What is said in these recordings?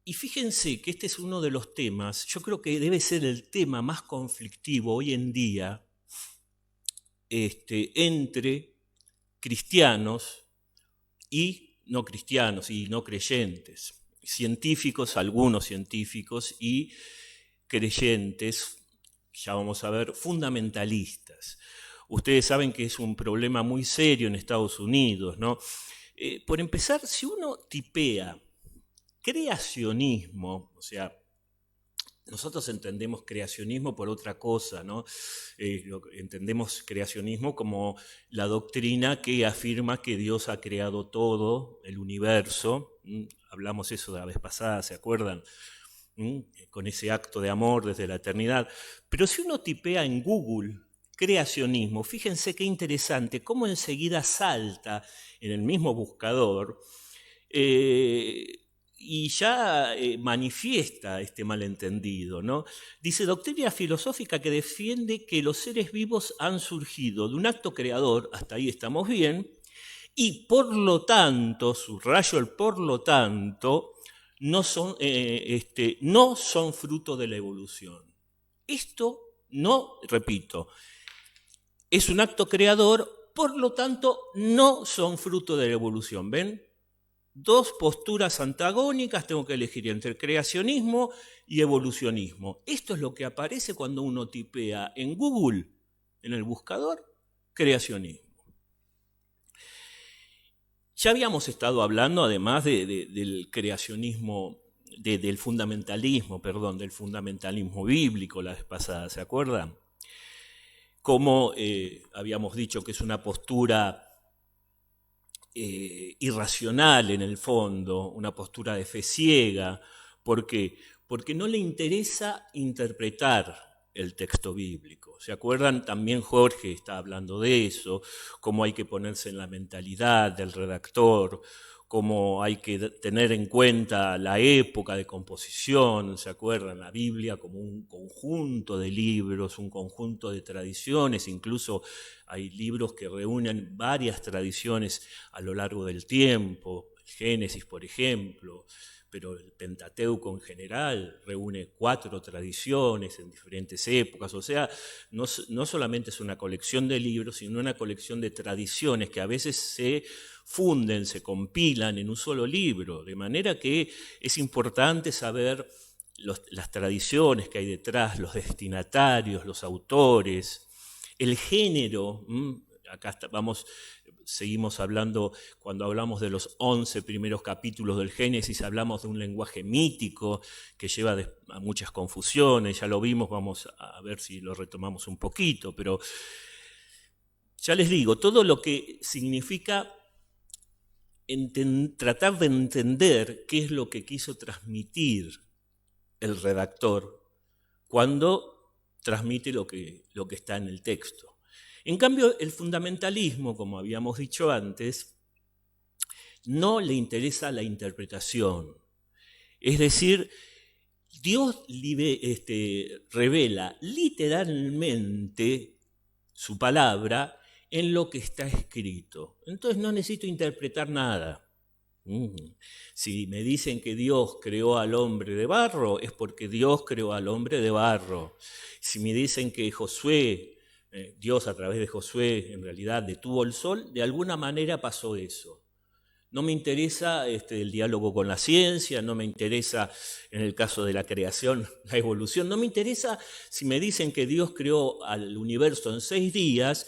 Y fíjense que este es uno de los temas, yo creo que debe ser el tema más conflictivo hoy en día entre cristianos y no creyentes, científicos, algunos científicos y creyentes, ya vamos a ver, fundamentalistas. Ustedes saben que es un problema muy serio en Estados Unidos, ¿no? Por empezar, si uno tipea creacionismo, o sea, nosotros entendemos creacionismo por otra cosa, ¿no? Entendemos creacionismo como la doctrina que afirma que Dios ha creado todo, el universo. Hablamos eso de la vez pasada, ¿se acuerdan? Con ese acto de amor desde la eternidad. Pero si uno tipea en Google creacionismo, fíjense qué interesante, cómo enseguida salta en el mismo buscador y ya manifiesta este malentendido, ¿no? Dice, doctrina filosófica que defiende que los seres vivos han surgido de un acto creador, hasta ahí estamos bien, y por lo tanto, subrayo el por lo tanto, no son fruto de la evolución. Esto no, repito, es un acto creador, por lo tanto no son fruto de la evolución, ¿ven? Dos posturas antagónicas, tengo que elegir entre creacionismo y evolucionismo. Esto es lo que aparece cuando uno tipea en Google, en el buscador, creacionismo. Ya habíamos estado hablando, además del creacionismo, del fundamentalismo bíblico la vez pasada, ¿se acuerdan? Como habíamos dicho que es una postura irracional en el fondo, una postura de fe ciega. ¿Por qué? Porque no le interesa interpretar el texto bíblico. ¿Se acuerdan? También Jorge está hablando de eso, cómo hay que ponerse en la mentalidad del redactor, cómo hay que tener en cuenta la época de composición, ¿se acuerdan? La Biblia como un conjunto de libros, un conjunto de tradiciones, incluso hay libros que reúnen varias tradiciones a lo largo del tiempo, el Génesis, por ejemplo, pero el Pentateuco en general reúne 4 tradiciones en diferentes épocas, o sea, no solamente es una colección de libros, sino una colección de tradiciones que a veces se funden, se compilan en un solo libro, de manera que es importante saber las tradiciones que hay detrás, los destinatarios, los autores, el género. Acá seguimos hablando, cuando hablamos de los 11 primeros capítulos del Génesis, hablamos de un lenguaje mítico que lleva a muchas confusiones, ya lo vimos, vamos a ver si lo retomamos un poquito, pero ya les digo, todo lo que significa tratar de entender qué es lo que quiso transmitir el redactor cuando transmite lo que está en el texto. En cambio, el fundamentalismo, como habíamos dicho antes, no le interesa la interpretación. Es decir, Dios revela literalmente su palabra en lo que está escrito. Entonces no necesito interpretar nada. Si me dicen que Dios creó al hombre de barro, es porque Dios creó al hombre de barro. Si me dicen que Dios a través de Josué en realidad detuvo el sol, de alguna manera pasó eso. No me interesa el diálogo con la ciencia, no me interesa en el caso de la creación, la evolución, no me interesa si me dicen que Dios creó al universo en 6 días,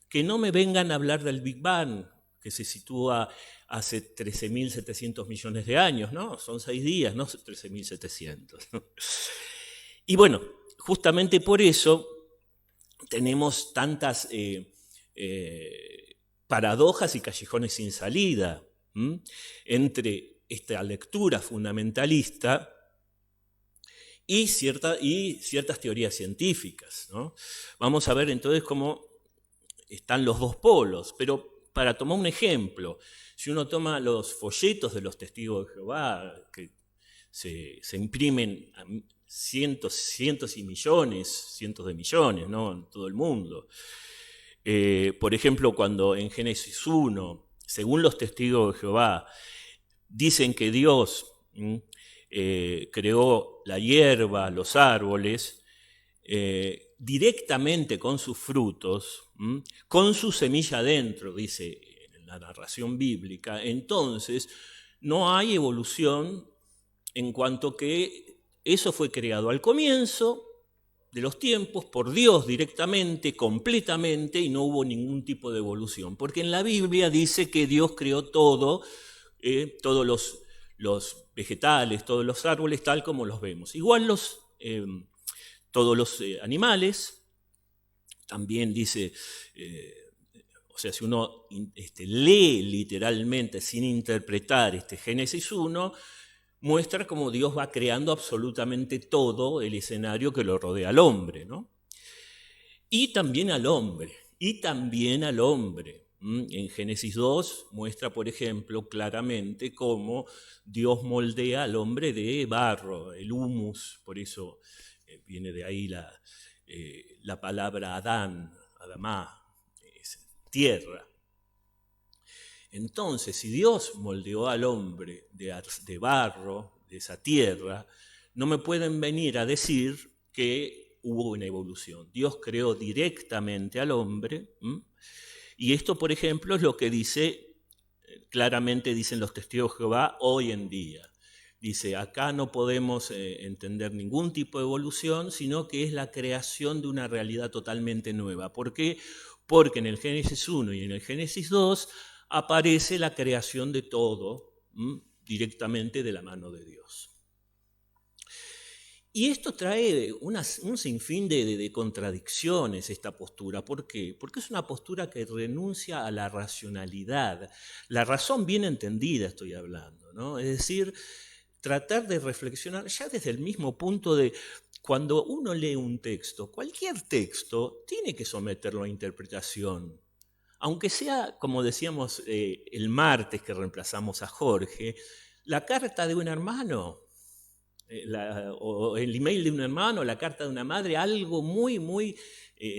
que no me vengan a hablar del Big Bang, que se sitúa hace 13.700 millones de años, ¿no? Son 6 días, no 13.700. ¿no? Y bueno, justamente por eso tenemos tantas paradojas y callejones sin salida entre esta lectura fundamentalista y ciertas teorías científicas, ¿no? Vamos a ver entonces cómo están los dos polos, pero para tomar un ejemplo, si uno toma los folletos de los testigos de Jehová, que se imprimen a cientos y millones, cientos de millones, ¿no? En todo el mundo. Por ejemplo, cuando en Génesis 1, según los testigos de Jehová, dicen que Dios creó la hierba, los árboles, directamente con sus frutos, con su semilla adentro, dice en la narración bíblica, entonces no hay evolución en cuanto que eso fue creado al comienzo de los tiempos por Dios directamente, completamente, y no hubo ningún tipo de evolución. Porque en la Biblia dice que Dios creó todo, todos los vegetales, todos los árboles, tal como los vemos. Igual todos los animales, también dice, o sea, si uno lee literalmente sin interpretar Génesis 1, muestra cómo Dios va creando absolutamente todo el escenario que lo rodea al hombre, ¿no? Y también al hombre. En Génesis 2 muestra, por ejemplo, claramente cómo Dios moldea al hombre de barro, el humus, por eso viene de ahí la palabra Adán, Adamá, es tierra. Entonces, si Dios moldeó al hombre de barro, de esa tierra, no me pueden venir a decir que hubo una evolución. Dios creó directamente al hombre, y esto, por ejemplo, es lo que claramente dicen los testigos de Jehová hoy en día. Dice, acá no podemos entender ningún tipo de evolución, sino que es la creación de una realidad totalmente nueva. ¿Por qué? Porque en el Génesis 1 y en el Génesis 2 aparece la creación de todo directamente de la mano de Dios. Y esto trae un sinfín de contradicciones, esta postura. ¿Por qué? Porque es una postura que renuncia a la racionalidad. La razón bien entendida estoy hablando, ¿no? Es decir, tratar de reflexionar ya desde el mismo punto de cuando uno lee un texto, cualquier texto tiene que someterlo a interpretación. Aunque sea, como decíamos el martes que reemplazamos a Jorge, la carta de un hermano, o el email de un hermano, la carta de una madre, algo muy, muy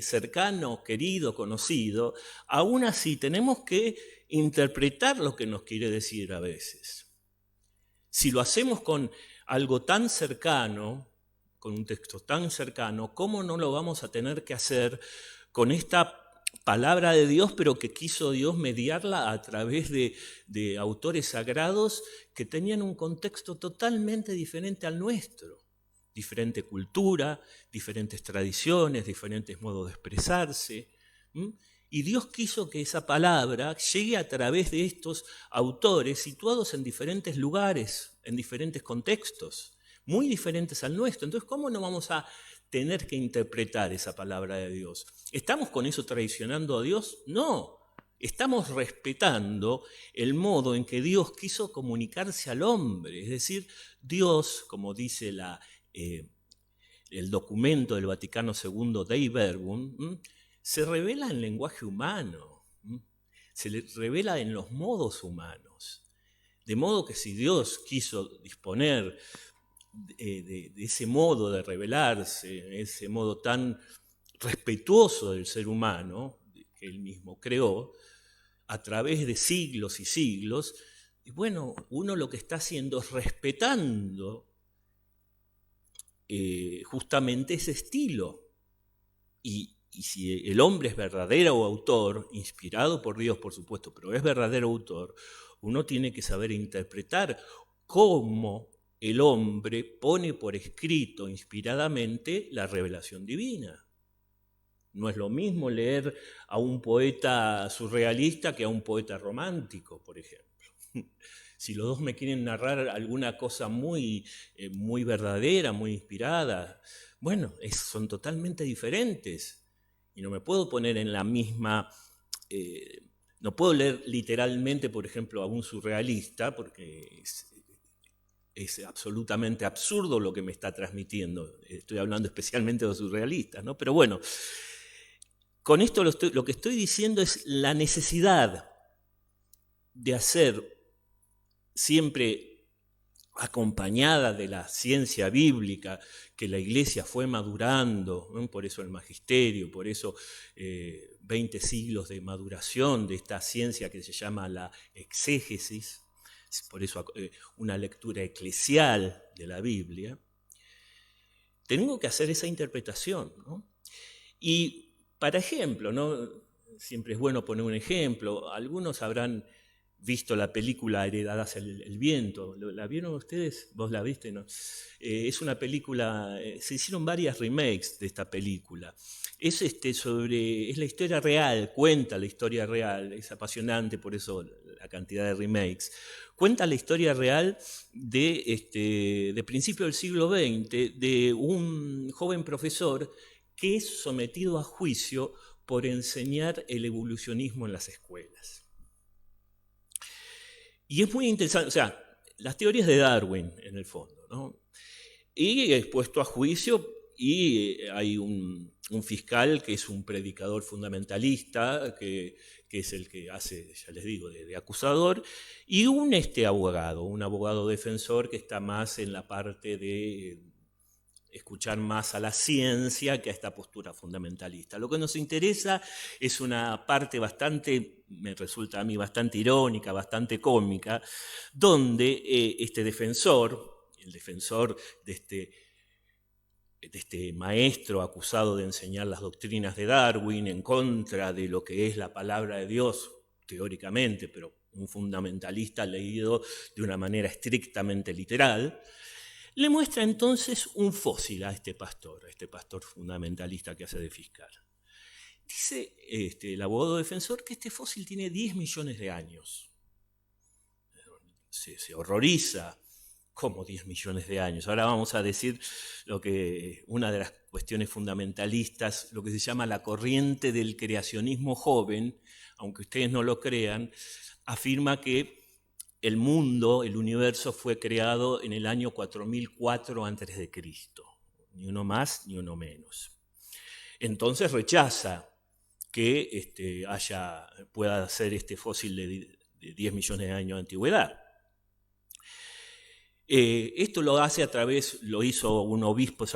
cercano, querido, conocido, aún así tenemos que interpretar lo que nos quiere decir a veces. Si lo hacemos con algo tan cercano, con un texto tan cercano, ¿cómo no lo vamos a tener que hacer con esta palabra de Dios, pero que quiso Dios mediarla a través de autores sagrados que tenían un contexto totalmente diferente al nuestro? Diferente cultura, diferentes tradiciones, diferentes modos de expresarse. Y Dios quiso que esa palabra llegue a través de estos autores situados en diferentes lugares, en diferentes contextos, muy diferentes al nuestro. Entonces, ¿cómo no vamos a tener que interpretar esa palabra de Dios? ¿Estamos con eso traicionando a Dios? No, estamos respetando el modo en que Dios quiso comunicarse al hombre. Es decir, Dios, como dice el documento del Vaticano II, Dei Verbum, se revela en lenguaje humano, se revela en los modos humanos. De modo que si Dios quiso disponer de ese modo de revelarse, ese modo tan respetuoso del ser humano, que él mismo creó, a través de siglos y siglos, y bueno, uno lo que está haciendo es respetando justamente ese estilo. Y si el hombre es verdadero autor, inspirado por Dios, por supuesto, pero es verdadero autor, uno tiene que saber interpretar cómo el hombre pone por escrito inspiradamente la revelación divina. No es lo mismo leer a un poeta surrealista que a un poeta romántico, por ejemplo. Si los dos me quieren narrar alguna cosa muy verdadera, muy inspirada, bueno, son totalmente diferentes. Y no me puedo poner en la misma... no puedo leer literalmente, por ejemplo, a un surrealista, porque es absolutamente absurdo lo que me está transmitiendo. Estoy hablando especialmente de los surrealistas, ¿no? Pero bueno, con esto lo que estoy diciendo es la necesidad de hacer siempre acompañada de la ciencia bíblica que la Iglesia fue madurando, ¿no? Por eso el magisterio, por eso 20 siglos de maduración de esta ciencia que se llama la exégesis, por eso una lectura eclesial de la Biblia, tengo que hacer esa interpretación, ¿no? Y, para ejemplo, ¿no? Siempre es bueno poner un ejemplo, algunos habrán visto la película Heredadas el viento. ¿La vieron ustedes? ¿Vos la viste? ¿No? Es una película, se hicieron varias remakes de esta película. Es la historia real, cuenta la historia real, es apasionante, por eso la cantidad de remakes. Cuenta la historia real de principio del siglo XX, de un joven profesor que es sometido a juicio por enseñar el evolucionismo en las escuelas. Y es muy interesante, o sea, las teorías de Darwin, en el fondo, ¿no? Y es puesto a juicio y hay un fiscal que es un predicador fundamentalista, que es el que hace, ya les digo, de acusador, y un abogado defensor que está más en la parte de escuchar más a la ciencia que a esta postura fundamentalista. Lo que nos interesa es una parte me resulta a mí bastante irónica, bastante cómica, donde este defensor, el defensor de este maestro acusado de enseñar las doctrinas de Darwin en contra de lo que es la palabra de Dios, teóricamente, pero un fundamentalista leído de una manera estrictamente literal, le muestra entonces un fósil a este pastor fundamentalista que hace de fiscal. Dice el abogado defensor que este fósil tiene 10 millones de años. Se horroriza. ¿Cómo 10 millones de años? Ahora vamos a decir una de las cuestiones fundamentalistas, lo que se llama la corriente del creacionismo joven, aunque ustedes no lo crean, afirma que el mundo, el universo, fue creado en el año 4004 a.C., ni uno más ni uno menos. Entonces rechaza que pueda ser este fósil de 10 millones de años de antigüedad. Esto lo hizo un obispo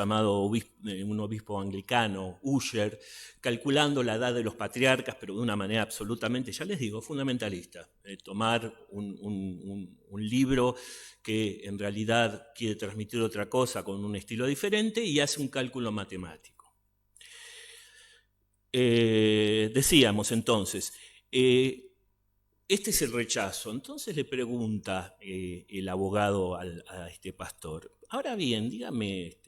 anglicano, Ussher, calculando la edad de los patriarcas, pero de una manera absolutamente, ya les digo, fundamentalista. Tomar un libro que en realidad quiere transmitir otra cosa con un estilo diferente y hace un cálculo matemático. Decíamos entonces, este es el rechazo. Entonces le pregunta el abogado a este pastor, ahora bien, dígame,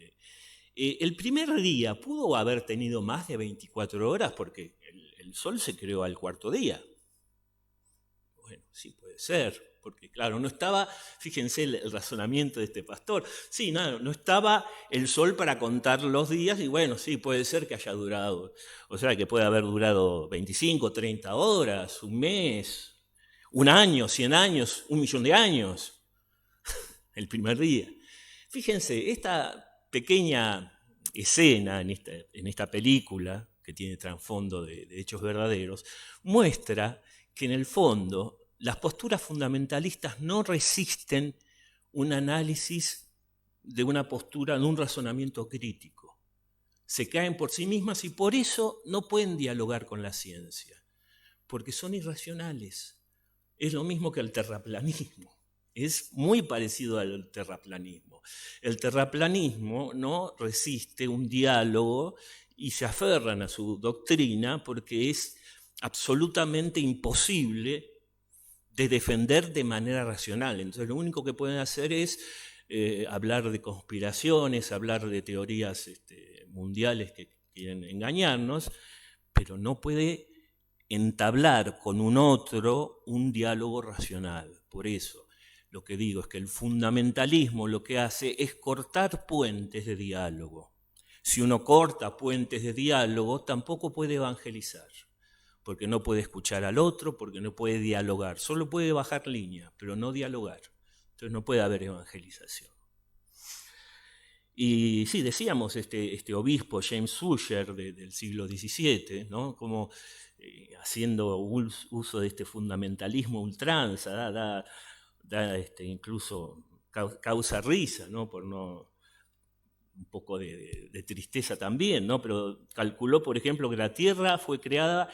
el primer día pudo haber tenido más de 24 horas porque el sol se creó al cuarto día. Bueno, sí puede ser, porque claro, no estaba, fíjense el razonamiento de este pastor, sí, no estaba el sol para contar los días y bueno, sí, puede ser que haya durado, o sea, que puede haber durado 25, 30 horas, un mes, un año, 100 años, 1 millón de años, el primer día. Fíjense, esta pequeña escena en esta película, que tiene trasfondo de hechos verdaderos, muestra que en el fondo las posturas fundamentalistas no resisten un análisis de una postura, de un razonamiento crítico. Se caen por sí mismas y por eso no pueden dialogar con la ciencia, porque son irracionales. Es lo mismo que el terraplanismo, es muy parecido al terraplanismo. El terraplanismo no resiste un diálogo y se aferran a su doctrina porque es absolutamente imposible de defender de manera racional. Entonces lo único que pueden hacer es hablar de conspiraciones, hablar de teorías mundiales que quieren engañarnos, pero no puede entablar con un otro un diálogo racional. Por eso lo que digo es que el fundamentalismo lo que hace es cortar puentes de diálogo. Si uno corta puentes de diálogo, tampoco puede evangelizar, porque no puede escuchar al otro, porque no puede dialogar. Solo puede bajar línea, pero no dialogar. Entonces no puede haber evangelización. Y sí, decíamos, este obispo James Ussher del siglo XVII, ¿no? Como haciendo uso de este fundamentalismo ultranza, incluso causa risa, ¿no? Un poco de tristeza también, ¿no? Pero calculó, por ejemplo, que la Tierra fue creada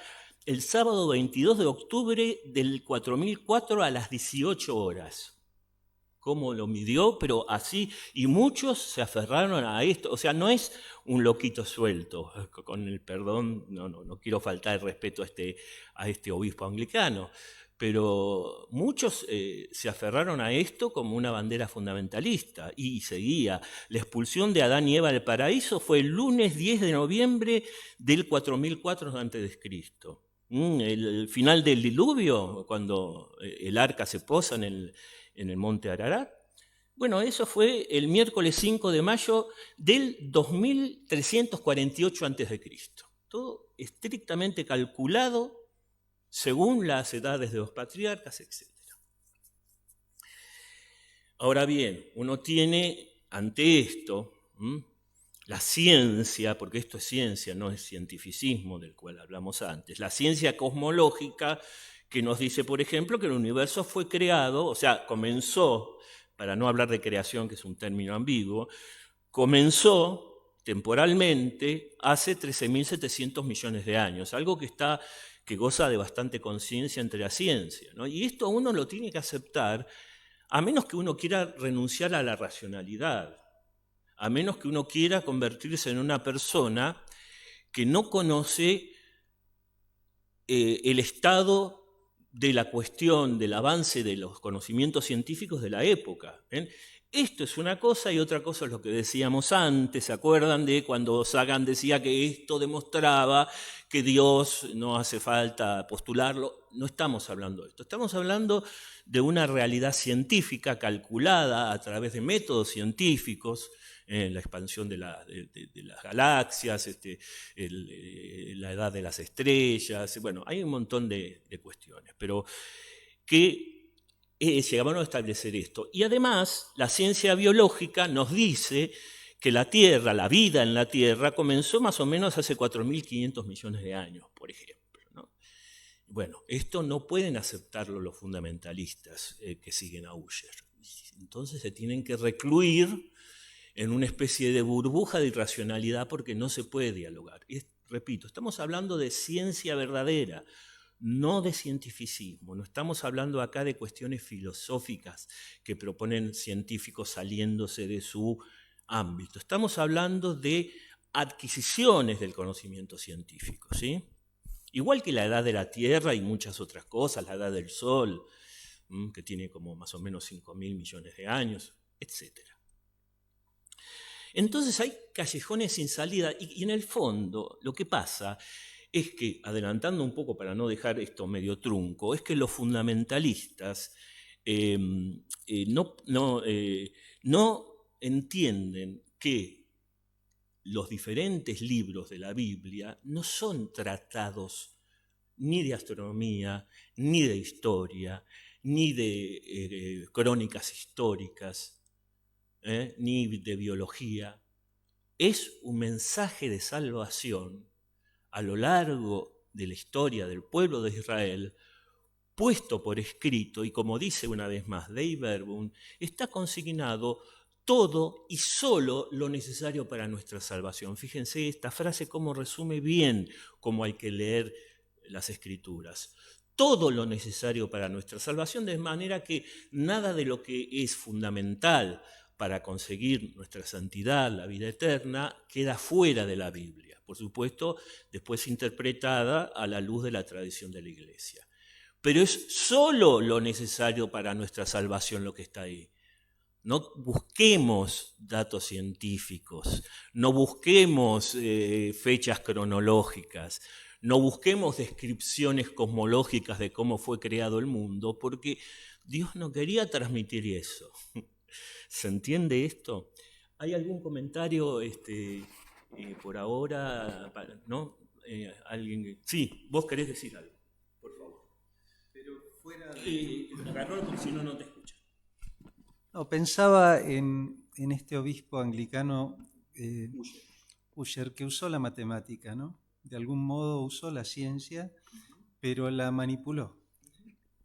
el sábado 22 de octubre del 4004 a las 18 horas. cómo lo midió, pero así, y muchos se aferraron a esto, o sea, no es un loquito suelto, con el perdón, no quiero faltar el respeto a este obispo anglicano, pero muchos se aferraron a esto como una bandera fundamentalista y seguía. La expulsión de Adán y Eva del paraíso fue el lunes 10 de noviembre del 4004 a.C. El final del diluvio, cuando el arca se posa en el monte Ararat. Bueno, eso fue el miércoles 5 de mayo del 2348 a.C. Todo estrictamente calculado según las edades de los patriarcas, etc. Ahora bien, uno tiene ante esto la ciencia, porque esto es ciencia, no es cientificismo del cual hablamos antes, la ciencia cosmológica que nos dice, por ejemplo, que el universo fue creado, o sea, comenzó, para no hablar de creación, que es un término ambiguo, comenzó temporalmente hace 13.700 millones de años, algo que goza de bastante conciencia entre la ciencia, ¿no? Y esto uno lo tiene que aceptar, a menos que uno quiera renunciar a la racionalidad, a menos que uno quiera convertirse en una persona que no conoce el estado de la cuestión, del avance de los conocimientos científicos de la época. Esto es una cosa y otra cosa es lo que decíamos antes. ¿Se acuerdan de cuando Sagan decía que esto demostraba que Dios no hace falta postularlo? No estamos hablando de esto. Estamos hablando de una realidad científica calculada a través de métodos científicos, la expansión de las galaxias, la edad de las estrellas. Bueno, hay un montón de cuestiones, pero que llegaron a establecer esto. Y además, la ciencia biológica nos dice que la Tierra, la vida en la Tierra, comenzó más o menos hace 4.500 millones de años, por ejemplo, ¿no? Bueno, esto no pueden aceptarlo los fundamentalistas que siguen a Ussher. Entonces se tienen que recluir en una especie de burbuja de irracionalidad porque no se puede dialogar. Y repito, estamos hablando de ciencia verdadera, no de cientificismo. No estamos hablando acá de cuestiones filosóficas que proponen científicos saliéndose de su ámbito. Estamos hablando de adquisiciones del conocimiento científico, ¿sí? Igual que la edad de la Tierra y muchas otras cosas, la edad del Sol, que tiene como más o menos 5.000 millones de años, etc. Entonces hay callejones sin salida y en el fondo lo que pasa es que, adelantando un poco para no dejar esto medio trunco, es que los fundamentalistas no entienden que los diferentes libros de la Biblia no son tratados ni de astronomía, ni de historia, ni de crónicas históricas, ni de biología. Es un mensaje de salvación a lo largo de la historia del pueblo de Israel, puesto por escrito, y como dice una vez más Dei Verbum, está consignado todo y solo lo necesario para nuestra salvación. Fíjense esta frase cómo resume bien cómo hay que leer las Escrituras. Todo lo necesario para nuestra salvación, de manera que nada de lo que es fundamental para conseguir nuestra santidad, la vida eterna, queda fuera de la Biblia. Por supuesto, después interpretada a la luz de la tradición de la Iglesia. Pero es solo lo necesario para nuestra salvación lo que está ahí. No busquemos datos científicos, no busquemos fechas cronológicas, no busquemos descripciones cosmológicas de cómo fue creado el mundo, porque Dios no quería transmitir eso. ¿Se entiende esto? ¿Hay algún comentario por ahora? ¿No? ¿Alguien? Sí, vos querés decir algo, por favor. Pero fuera de... Agarralo porque si no, no te escucha. No, pensaba en este obispo anglicano Ussher, que usó la matemática, ¿no? De algún modo usó la ciencia, pero la manipuló.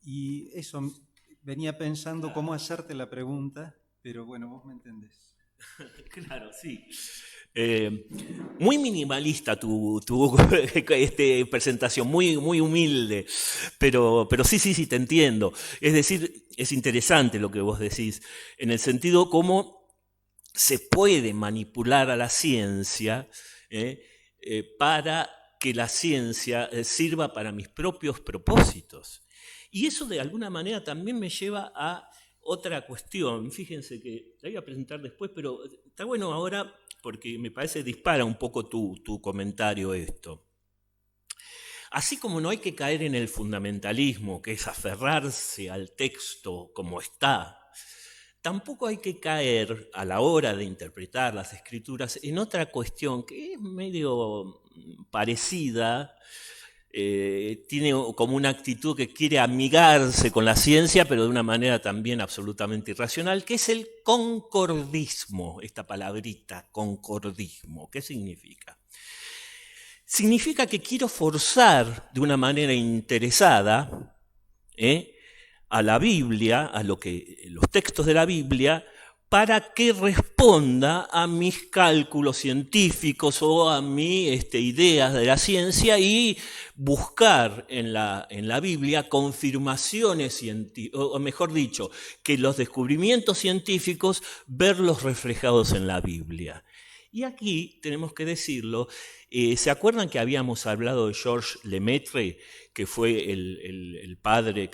Y eso venía pensando cómo hacerte la pregunta, pero bueno, vos me entendés. Claro, sí. Muy minimalista tu presentación, muy humilde, pero sí, te entiendo. Es decir, es interesante lo que vos decís, en el sentido cómo se puede manipular a la ciencia para que la ciencia sirva para mis propios propósitos. Y eso de alguna manera también me lleva a otra cuestión. Fíjense que la voy a presentar después, pero está bueno ahora porque me parece dispara un poco tu comentario esto. Así como no hay que caer en el fundamentalismo, que es aferrarse al texto como está, tampoco hay que caer a la hora de interpretar las escrituras en otra cuestión que es medio parecida, tiene como una actitud que quiere amigarse con la ciencia, pero de una manera también absolutamente irracional, que es el concordismo, esta palabrita, concordismo. ¿Qué significa? Significa que quiero forzar de una manera interesada a la Biblia, a los textos de la Biblia, para que responda a mis cálculos científicos o a mis ideas de la ciencia y buscar en la Biblia confirmaciones científicas, o mejor dicho, que los descubrimientos científicos verlos reflejados en la Biblia. Y aquí tenemos que decirlo, ¿se acuerdan que habíamos hablado de Georges Lemaitre, que fue el padre,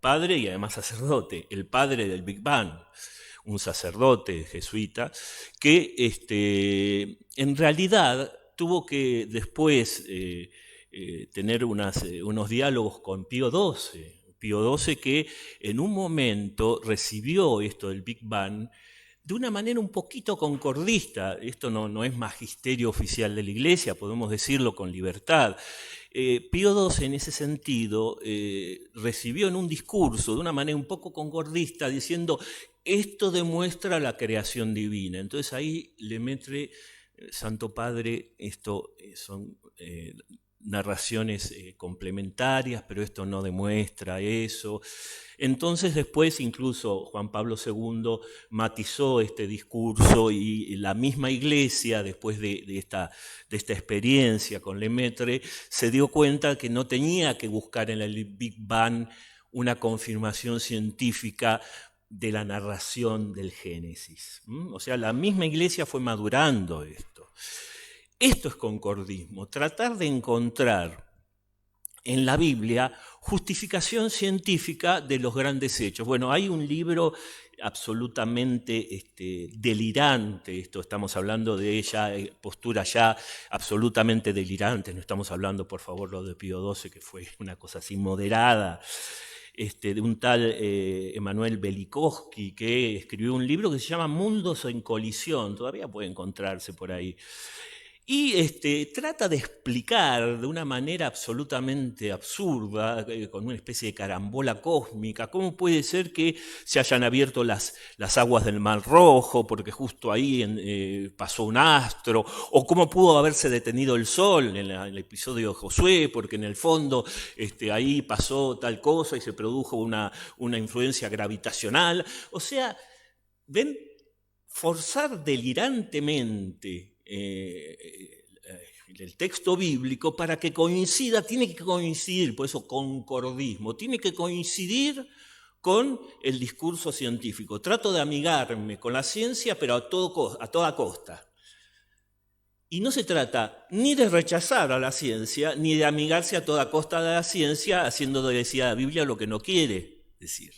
padre y además sacerdote, el padre del Big Bang, un sacerdote jesuita, que en realidad tuvo que después tener unos diálogos con Pío XII, que en un momento recibió esto del Big Bang de una manera un poquito concordista. Esto no es magisterio oficial de la Iglesia, podemos decirlo con libertad. Pío XII en ese sentido recibió en un discurso de una manera un poco concordista diciendo esto demuestra la creación divina. Entonces ahí Lemaitre, Santo Padre, esto son narraciones complementarias, pero esto no demuestra eso. Entonces después incluso Juan Pablo II matizó este discurso y la misma Iglesia, después de esta experiencia con Lemaitre, se dio cuenta que no tenía que buscar en el Big Bang una confirmación científica de la narración del Génesis. O sea, la misma Iglesia fue madurando esto. Esto es concordismo, tratar de encontrar en la Biblia justificación científica de los grandes hechos. Bueno, hay un libro absolutamente delirante, esto estamos hablando de ella, postura ya absolutamente delirante, no estamos hablando, por favor, lo de Pío XII, que fue una cosa así moderada, de un tal Emanuel Velikovsky, que escribió un libro que se llama Mundos en colisión, todavía puede encontrarse por ahí. Y trata de explicar de una manera absolutamente absurda, con una especie de carambola cósmica, cómo puede ser que se hayan abierto las aguas del Mar Rojo, porque justo ahí pasó un astro, o cómo pudo haberse detenido el Sol en el episodio de Josué, porque en el fondo ahí pasó tal cosa y se produjo una influencia gravitacional. O sea, ven, forzar delirantemente el texto bíblico para que coincida, tiene que coincidir, por eso concordismo, tiene que coincidir con el discurso científico. Trato de amigarme con la ciencia, pero a toda costa. Y no se trata ni de rechazar a la ciencia, ni de amigarse a toda costa de la ciencia, haciendo de la Biblia lo que no quiere decir.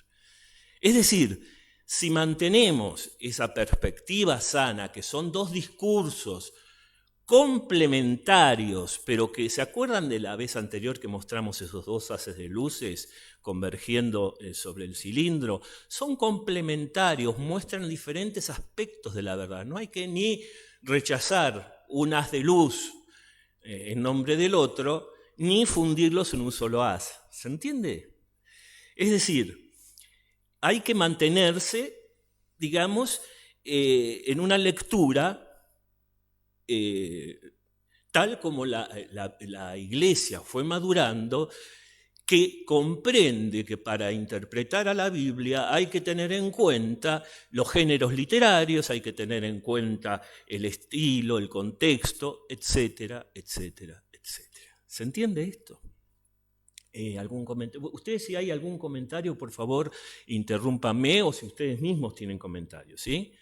Es decir, si mantenemos esa perspectiva sana, que son dos discursos complementarios, pero que se acuerdan de la vez anterior que mostramos esos dos haces de luces convergiendo sobre el cilindro, son complementarios, muestran diferentes aspectos de la verdad. No hay que ni rechazar un haz de luz en nombre del otro, ni fundirlos en un solo haz. ¿Se entiende? Es decir, hay que mantenerse, digamos, en una lectura tal como la Iglesia fue madurando, que comprende que para interpretar a la Biblia hay que tener en cuenta los géneros literarios, hay que tener en cuenta el estilo, el contexto, etcétera, etcétera, etcétera. ¿Se entiende esto? ¿Algún comentario? Ustedes, si hay algún comentario, por favor, interrúmpanme, o si ustedes mismos tienen comentarios, ¿sí?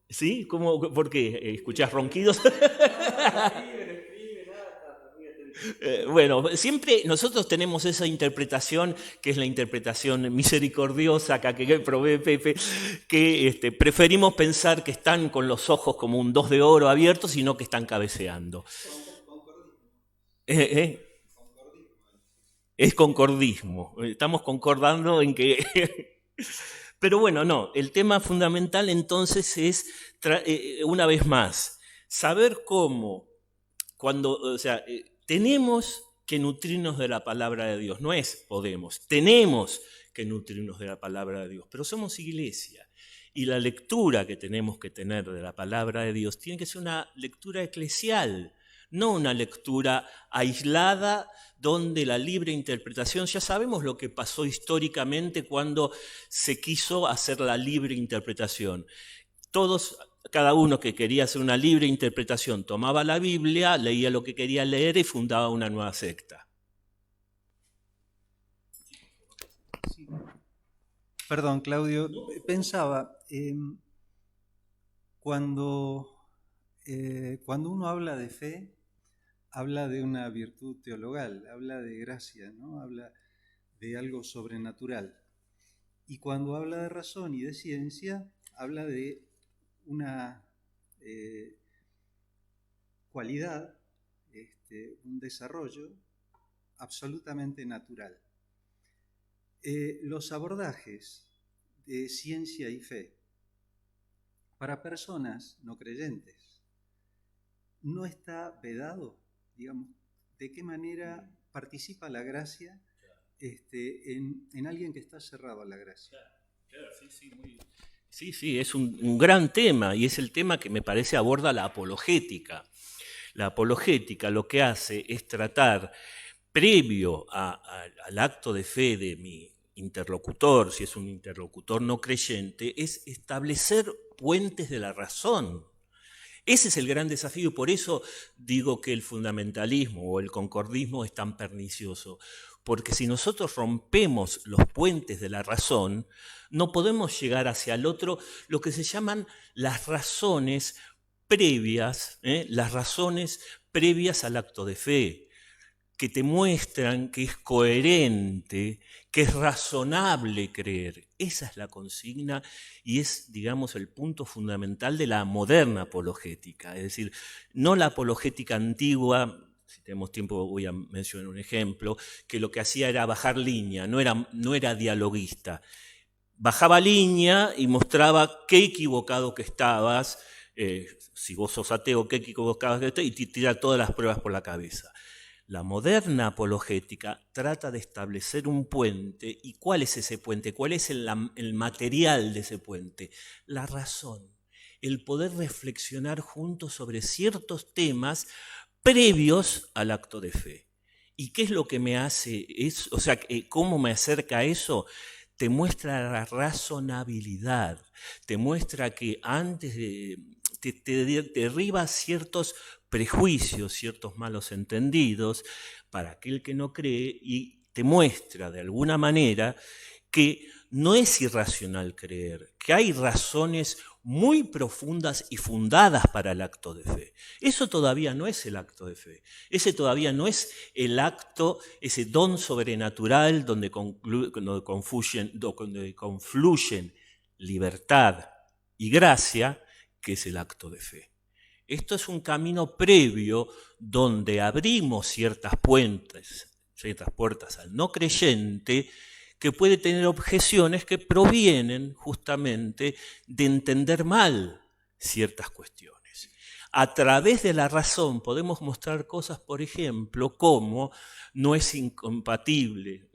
¿Sí? ¿Por qué? ¿Escuchás ronquidos? Bueno, siempre nosotros tenemos esa interpretación, que es la interpretación misericordiosa que provee Pepe, que preferimos pensar que están con los ojos como un 2 de oro abiertos y no que están cabeceando. Es concordismo, estamos concordando en que... Pero bueno, no, el tema fundamental entonces es, una vez más, saber cómo, tenemos que nutrirnos de la palabra de Dios, no es podemos, tenemos que nutrirnos de la palabra de Dios, pero somos iglesia y la lectura que tenemos que tener de la palabra de Dios tiene que ser una lectura eclesial, no una lectura aislada donde la libre interpretación, ya sabemos lo que pasó históricamente cuando se quiso hacer la libre interpretación. Cada uno que quería hacer una libre interpretación tomaba la Biblia, leía lo que quería leer y fundaba una nueva secta. Sí. Perdón, Claudio, pensaba, cuando uno habla de fe, habla de una virtud teologal, habla de gracia, ¿no? Habla de algo sobrenatural. Y cuando habla de razón y de ciencia, habla de una cualidad, un desarrollo absolutamente natural. Los abordajes de ciencia y fe para personas no creyentes no está vedado, digamos, de qué manera participa la gracia en alguien que está cerrado a la gracia. Claro, sí, es un gran tema, y es el tema que me parece aborda la apologética. La apologética lo que hace es tratar, previo al acto de fe de mi interlocutor, si es un interlocutor no creyente, es establecer puentes de la razón. Ese es el gran desafío, por eso digo que el fundamentalismo o el concordismo es tan pernicioso, porque si nosotros rompemos los puentes de la razón, no podemos llegar hacia el otro, lo que se llaman las razones previas al acto de fe, que te muestran que es coherente, que es razonable creer. Esa es la consigna y es, digamos, el punto fundamental de la moderna apologética. Es decir, no la apologética antigua, si tenemos tiempo voy a mencionar un ejemplo, que lo que hacía era bajar línea, no era dialoguista. Bajaba línea y mostraba qué equivocado que estabas, si vos sos ateo, qué equivocado que estabas, y te tira todas las pruebas por la cabeza. La moderna apologética trata de establecer un puente. ¿Y cuál es ese puente? ¿Cuál es el material de ese puente? La razón, el poder reflexionar juntos sobre ciertos temas previos al acto de fe. ¿Y qué es lo que me hace eso? O sea, ¿cómo me acerca a eso? Te muestra la razonabilidad, te muestra que antes de... te derriba ciertos prejuicios, ciertos malos entendidos para aquel que no cree y te muestra de alguna manera que no es irracional creer, que hay razones muy profundas y fundadas para el acto de fe. Eso todavía no es el acto de fe. Ese todavía no es el acto, ese don sobrenatural donde confluyen libertad y gracia, que es el acto de fe. Esto es un camino previo donde abrimos ciertas puertas al no creyente que puede tener objeciones que provienen justamente de entender mal ciertas cuestiones. A través de la razón podemos mostrar cosas, por ejemplo, como no es incompatible,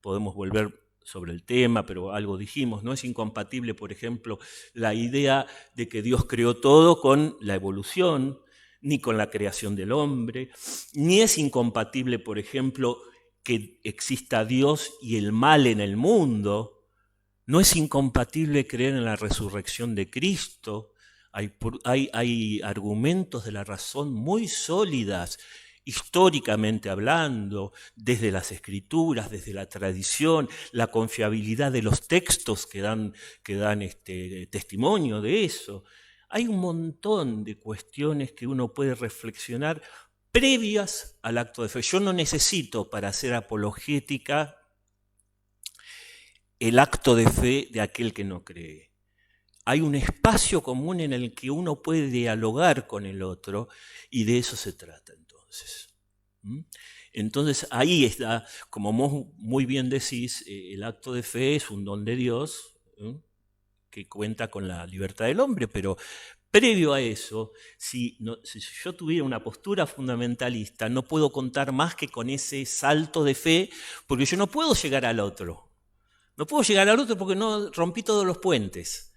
podemos volver sobre el tema, pero algo dijimos, no es incompatible, por ejemplo, la idea de que Dios creó todo con la evolución, ni con la creación del hombre, ni es incompatible, por ejemplo, que exista Dios y el mal en el mundo. No es incompatible creer en la resurrección de Cristo. Hay argumentos de la razón muy sólidas, históricamente hablando, desde las escrituras, desde la tradición, la confiabilidad de los textos que dan testimonio de eso. Hay un montón de cuestiones que uno puede reflexionar previas al acto de fe. Yo no necesito, para hacer apologética, el acto de fe de aquel que no cree. Hay un espacio común en el que uno puede dialogar con el otro y de eso se trata entonces. Entonces ahí está, como vos muy bien decís, el acto de fe es un don de Dios que cuenta con la libertad del hombre, pero previo a eso, si yo tuviera una postura fundamentalista, no puedo contar más que con ese salto de fe, porque yo no puedo llegar al otro. No puedo llegar al otro porque no rompí todos los puentes.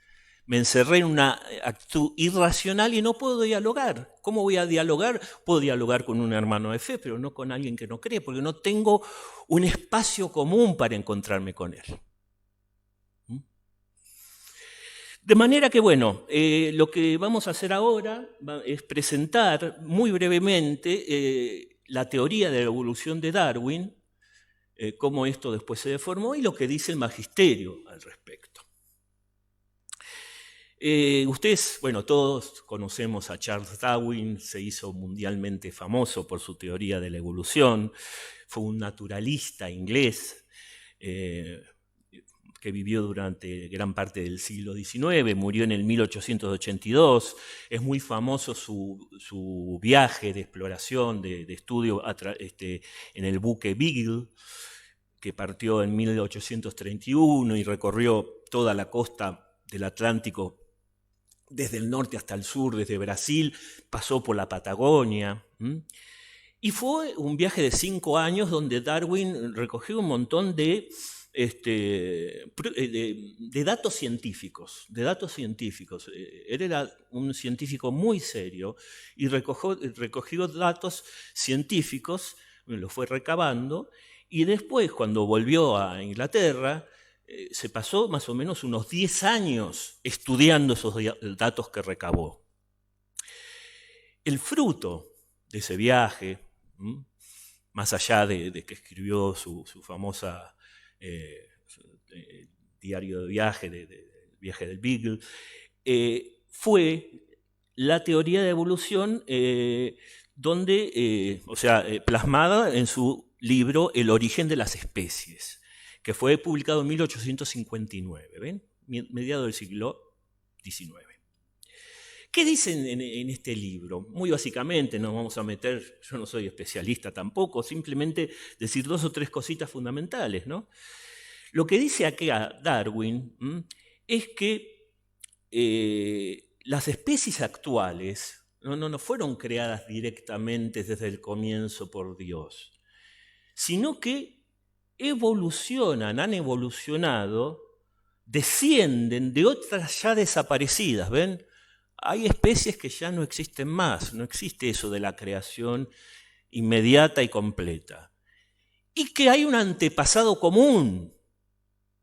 Me encerré en una actitud irracional y no puedo dialogar. ¿Cómo voy a dialogar? Puedo dialogar con un hermano de fe, pero no con alguien que no cree, porque no tengo un espacio común para encontrarme con él. De manera que, bueno, lo que vamos a hacer ahora es presentar muy brevemente la teoría de la evolución de Darwin, cómo esto después se deformó y lo que dice el magisterio al respecto. Ustedes, bueno, todos conocemos a Charles Darwin, se hizo mundialmente famoso por su teoría de la evolución, fue un naturalista inglés que vivió durante gran parte del siglo XIX, murió en el 1882, es muy famoso su viaje de exploración, de estudio en el buque Beagle, que partió en 1831 y recorrió toda la costa del Atlántico, desde el norte hasta el sur, desde Brasil, pasó por la Patagonia. Y fue un viaje de 5 años donde Darwin recogió un montón de datos científicos. Él era un científico muy serio y recogió datos científicos, los fue recabando, y después, cuando volvió a Inglaterra, se pasó más o menos unos 10 años estudiando esos datos que recabó. El fruto de ese viaje, más allá de que escribió su famosa diario de viaje, del viaje del Beagle, fue la teoría de evolución plasmada en su libro El origen de las especies, que fue publicado en 1859, ¿ven? Mediado del siglo XIX. ¿Qué dicen en este libro? Muy básicamente, no vamos a meter, yo no soy especialista tampoco, simplemente decir 2 o 3 cositas fundamentales, ¿no? Lo que dice acá Darwin es que las especies actuales no fueron creadas directamente desde el comienzo por Dios, sino que han evolucionado, descienden de otras ya desaparecidas, ¿ven? Hay especies que ya no existen más, no existe eso de la creación inmediata y completa. Y que hay un antepasado común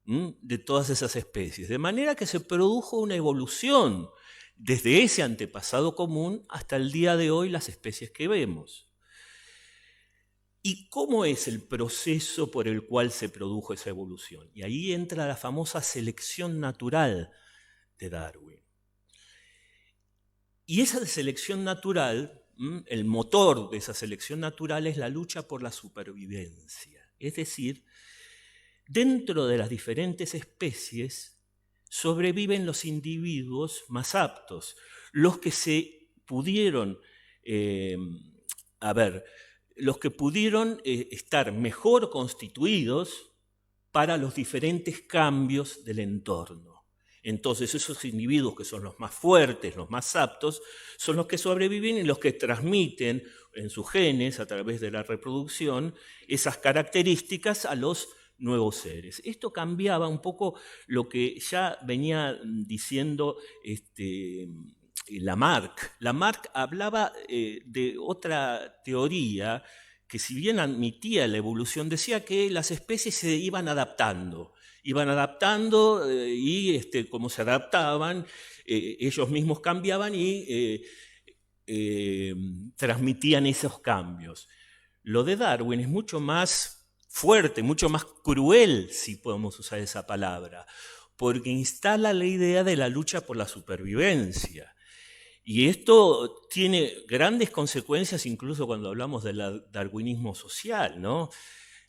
de todas esas especies, de manera que se produjo una evolución desde ese antepasado común hasta el día de hoy las especies que vemos. ¿Y cómo es el proceso por el cual se produjo esa evolución? Y ahí entra la famosa selección natural de Darwin. Y esa selección natural, el motor de esa selección natural es la lucha por la supervivencia. Es decir, dentro de las diferentes especies sobreviven los individuos más aptos, los que se pudieron, estar mejor constituidos para los diferentes cambios del entorno. Entonces esos individuos que son los más fuertes, los más aptos, son los que sobreviven y los que transmiten en sus genes, a través de la reproducción, esas características a los nuevos seres. Esto cambiaba un poco lo que ya venía diciendo Lamarck. Lamarck hablaba de otra teoría que, si bien admitía la evolución, decía que las especies se iban adaptando y como se adaptaban, ellos mismos cambiaban y transmitían esos cambios. Lo de Darwin es mucho más fuerte, mucho más cruel, si podemos usar esa palabra, porque instala la idea de la lucha por la supervivencia. Y esto tiene grandes consecuencias incluso cuando hablamos del darwinismo social, ¿no?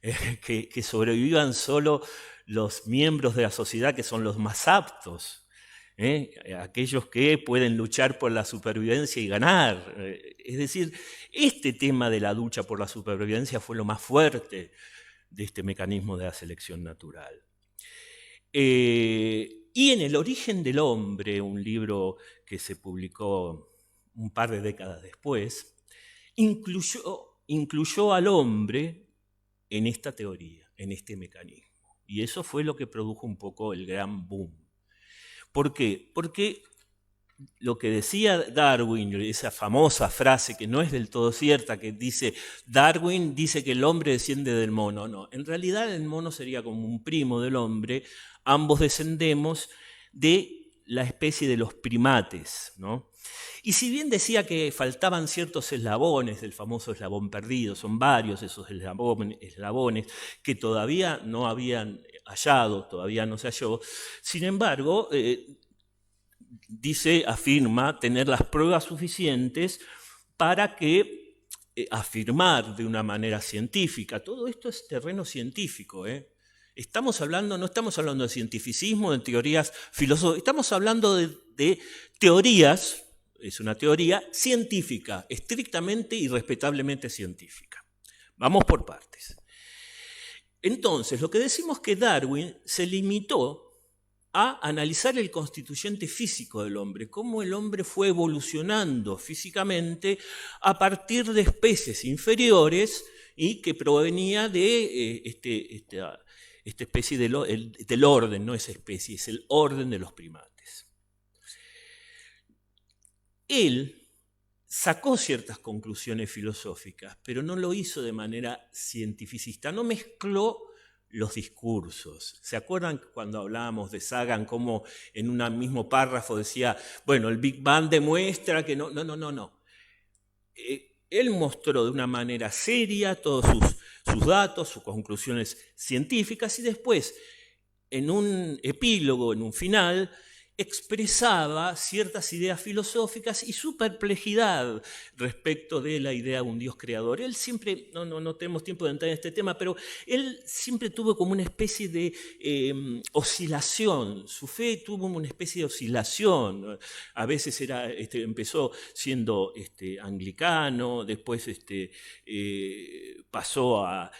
Que sobrevivan solo los miembros de la sociedad que son los más aptos, aquellos que pueden luchar por la supervivencia y ganar. Es decir, este tema de la lucha por la supervivencia fue lo más fuerte de este mecanismo de la selección natural. Y en El origen del hombre, un libro que se publicó un par de décadas después, incluyó al hombre en esta teoría, en este mecanismo. Y eso fue lo que produjo un poco el gran boom. ¿Por qué? Porque lo que decía Darwin, esa famosa frase que no es del todo cierta, que dice, Darwin dice que el hombre desciende del mono. No, en realidad el mono sería como un primo del hombre. Ambos descendemos de la especie de los primates, ¿no? Y si bien decía que faltaban ciertos eslabones del famoso eslabón perdido, son varios esos eslabones que todavía no habían hallado, todavía no se halló, sin embargo, afirma tener las pruebas suficientes para que afirmar de una manera científica. Todo esto es terreno científico, no estamos hablando de cientificismo, de teorías filosóficas, estamos hablando de teorías. Es una teoría científica, estrictamente y respetablemente científica. Vamos por partes. Entonces, lo que decimos es que Darwin se limitó a analizar el constituyente físico del hombre, cómo el hombre fue evolucionando físicamente a partir de especies inferiores y que provenía de esta especie del orden, no es especie, es el orden de los primates. Él sacó ciertas conclusiones filosóficas, pero no lo hizo de manera cientificista, no mezcló los discursos. ¿Se acuerdan cuando hablábamos de Sagan, cómo en un mismo párrafo decía, bueno, el Big Bang demuestra que no? Él mostró de una manera seria todos sus datos, sus conclusiones científicas, y después, en un epílogo, en un final, expresaba ciertas ideas filosóficas y su perplejidad respecto de la idea de un Dios creador. Él siempre, no tenemos tiempo de entrar en este tema, pero él siempre tuvo como una especie de oscilación. Su fe tuvo una especie de oscilación. A veces empezó siendo anglicano, después pasó a...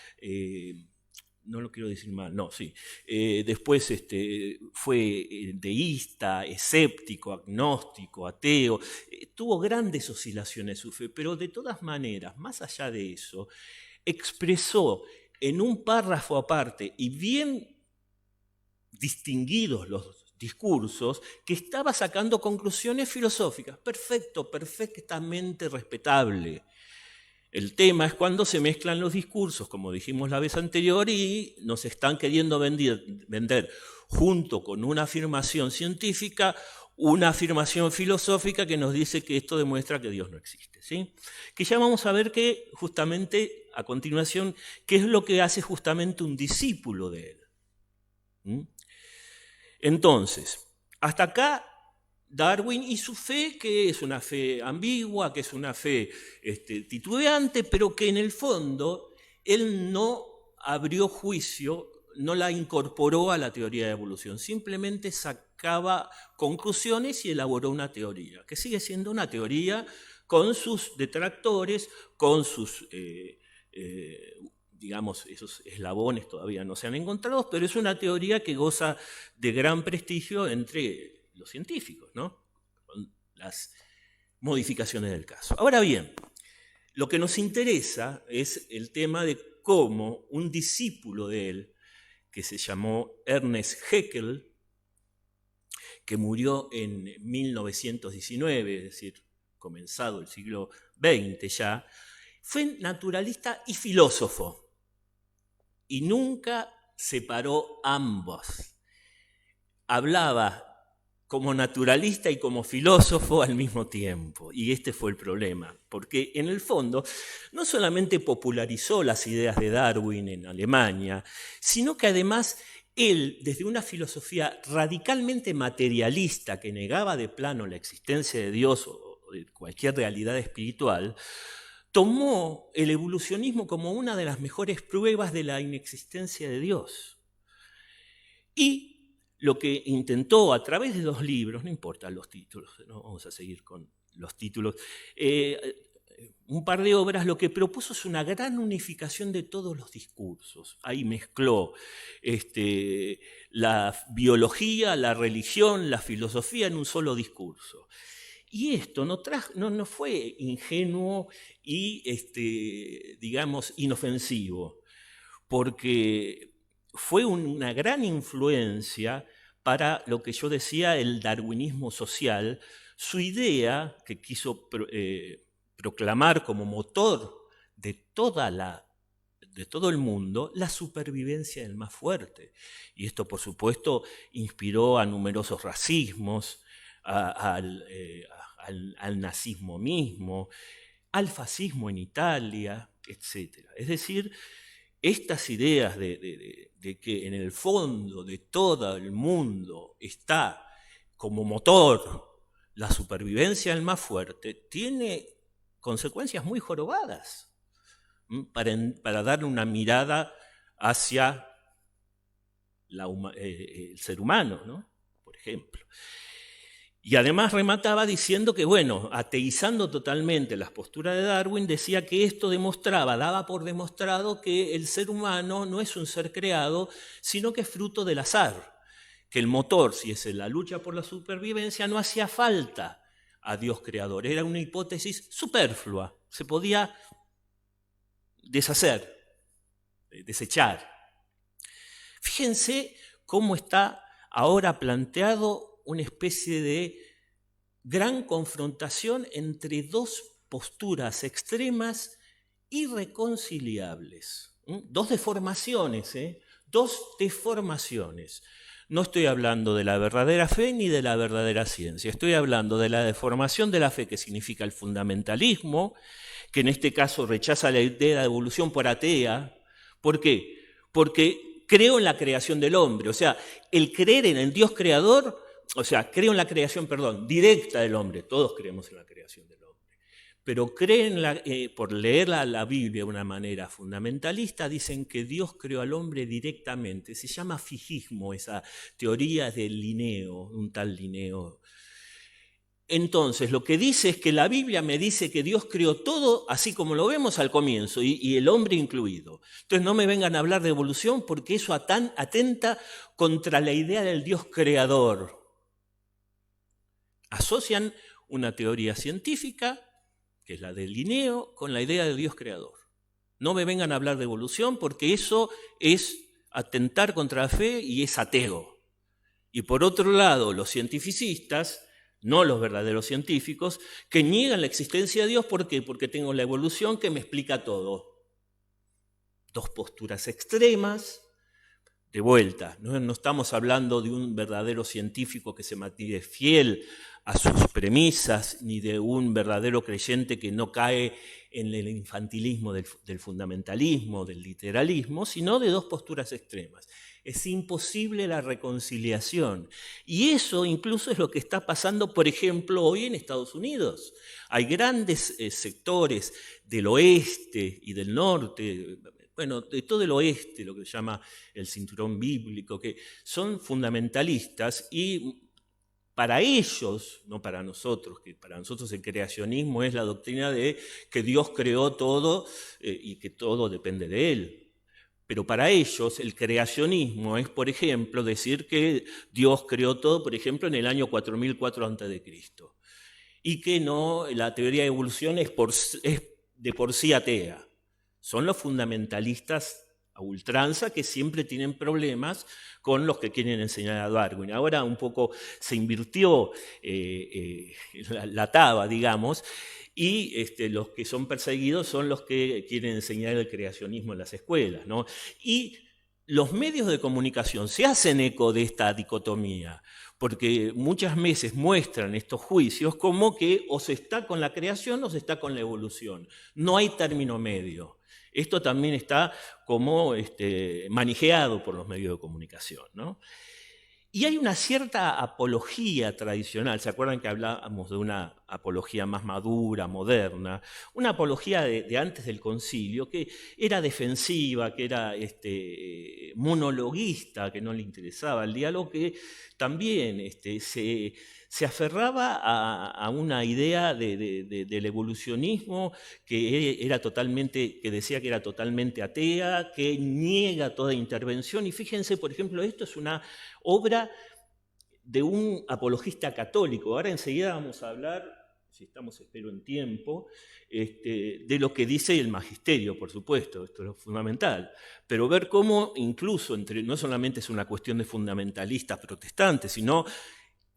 no lo quiero decir mal, no, sí. Después fue deísta, escéptico, agnóstico, ateo. Tuvo grandes oscilaciones su fe, pero de todas maneras, más allá de eso, expresó en un párrafo aparte y bien distinguidos los discursos, que estaba sacando conclusiones filosóficas. Perfecto, perfectamente respetable. El tema es cuando se mezclan los discursos, como dijimos la vez anterior, y nos están queriendo vender junto con una afirmación científica, una afirmación filosófica que nos dice que esto demuestra que Dios no existe, ¿sí? Que ya vamos a ver que justamente, a continuación, qué es lo que hace justamente un discípulo de él. Entonces, hasta acá Darwin y su fe, que es una fe ambigua, que es una fe titubeante, pero que en el fondo él no abrió juicio, no la incorporó a la teoría de evolución, simplemente sacaba conclusiones y elaboró una teoría, que sigue siendo una teoría con sus detractores, con sus, digamos, esos eslabones todavía no se han encontrado, pero es una teoría que goza de gran prestigio entre los científicos, ¿no? Con las modificaciones del caso. Ahora bien, lo que nos interesa es el tema de cómo un discípulo de él, que se llamó Ernest Haeckel, que murió en 1919, es decir, comenzado el siglo XX ya, fue naturalista y filósofo, y nunca separó ambos. Hablaba como naturalista y como filósofo al mismo tiempo, y este fue el problema, porque en el fondo no solamente popularizó las ideas de Darwin en Alemania, sino que además él, desde una filosofía radicalmente materialista que negaba de plano la existencia de Dios o de cualquier realidad espiritual, tomó el evolucionismo como una de las mejores pruebas de la inexistencia de Dios. Y lo que intentó a través de 2 libros, no importa los títulos, no vamos a seguir con los títulos, un par de obras, lo que propuso es una gran unificación de todos los discursos. Ahí mezcló la biología, la religión, la filosofía en un solo discurso. Y esto no fue ingenuo y, digamos, inofensivo, porque fue una gran influencia para lo que yo decía, el darwinismo social, su idea que quiso proclamar como motor de todo el mundo, la supervivencia del más fuerte. Y esto, por supuesto, inspiró a numerosos racismos, al nazismo mismo, al fascismo en Italia, etc. Es decir, estas ideas de que en el fondo de todo el mundo está como motor la supervivencia del más fuerte, tiene consecuencias muy jorobadas para darle una mirada hacia el ser humano, ¿no? Por ejemplo. Y además remataba diciendo que, bueno, ateizando totalmente las posturas de Darwin, decía que esto daba por demostrado que el ser humano no es un ser creado, sino que es fruto del azar, que el motor, si es la lucha por la supervivencia, no hacía falta a Dios creador, era una hipótesis superflua, se podía desechar. Fíjense cómo está ahora planteado una especie de gran confrontación entre 2 posturas extremas irreconciliables. 2 deformaciones, 2 deformaciones. No estoy hablando de la verdadera fe ni de la verdadera ciencia, estoy hablando de la deformación de la fe, que significa el fundamentalismo, que en este caso rechaza la idea de evolución por atea. ¿Por qué? Porque creo en la creación del hombre, o sea, el creer en el Dios creador, creo en la creación, directa del hombre, todos creemos en la creación del hombre, pero creen, por leer la Biblia de una manera fundamentalista, dicen que Dios creó al hombre directamente. Se llama fijismo, esa teoría del Linneo, un tal Linneo. Entonces, lo que dice es que la Biblia me dice que Dios creó todo así como lo vemos al comienzo, y el hombre incluido. Entonces, no me vengan a hablar de evolución porque eso atenta contra la idea del Dios creador. Asocian una teoría científica, que es la del Linneo, con la idea del Dios creador. No me vengan a hablar de evolución porque eso es atentar contra la fe y es ateo. Y por otro lado, los cientificistas, no los verdaderos científicos, que niegan la existencia de Dios. ¿Por qué? Porque tengo la evolución que me explica todo. 2 posturas extremas. De vuelta, no estamos hablando de un verdadero científico que se mantiene fiel a sus premisas, ni de un verdadero creyente que no cae en el infantilismo del fundamentalismo, del literalismo, sino de 2 posturas extremas. Es imposible la reconciliación. Y eso incluso es lo que está pasando, por ejemplo, hoy en Estados Unidos. Hay grandes sectores del oeste y del norte, de todo el oeste, lo que se llama el cinturón bíblico, que son fundamentalistas, y para ellos, no para nosotros, que para nosotros el creacionismo es la doctrina de que Dios creó todo y que todo depende de Él. Pero para ellos el creacionismo es, por ejemplo, decir que Dios creó todo, por ejemplo, en el año 4004 a.C. Y que no, la teoría de evolución es de por sí atea. Son los fundamentalistas a ultranza, que siempre tienen problemas con los que quieren enseñar a Darwin. Ahora un poco se invirtió la taba, digamos, y los que son perseguidos son los que quieren enseñar el creacionismo en las escuelas, ¿no? Y los medios de comunicación se hacen eco de esta dicotomía, porque muchas veces muestran estos juicios como que o se está con la creación o se está con la evolución. No hay término medio. Esto también está como manejado por los medios de comunicación, ¿no? Y hay una cierta apología tradicional, ¿se acuerdan que hablábamos de una apología más madura, moderna? Una apología de antes del concilio, que era defensiva, que era monologuista, que no le interesaba el diálogo, que también se aferraba a una idea del evolucionismo que decía que era totalmente atea, que niega toda intervención. Y fíjense, por ejemplo, esto es una obra de un apologista católico. Ahora enseguida vamos a hablar, si estamos, espero, en tiempo, de lo que dice el magisterio, por supuesto, esto es lo fundamental, pero ver cómo incluso no solamente es una cuestión de fundamentalistas protestantes, sino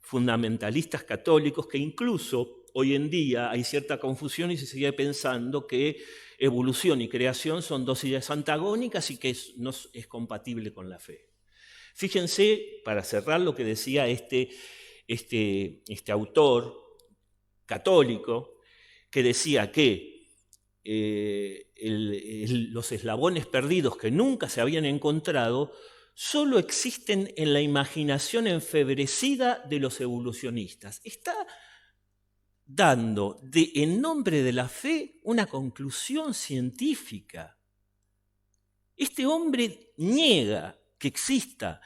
fundamentalistas católicos, que incluso hoy en día hay cierta confusión y se sigue pensando que evolución y creación son dos ideas antagónicas y que no es compatible con la fe. Fíjense, para cerrar, lo que decía este autor católico, que decía que los eslabones perdidos que nunca se habían encontrado solo existen en la imaginación enfebrecida de los evolucionistas. Está dando, en nombre de la fe, una conclusión científica. Este hombre niega que exista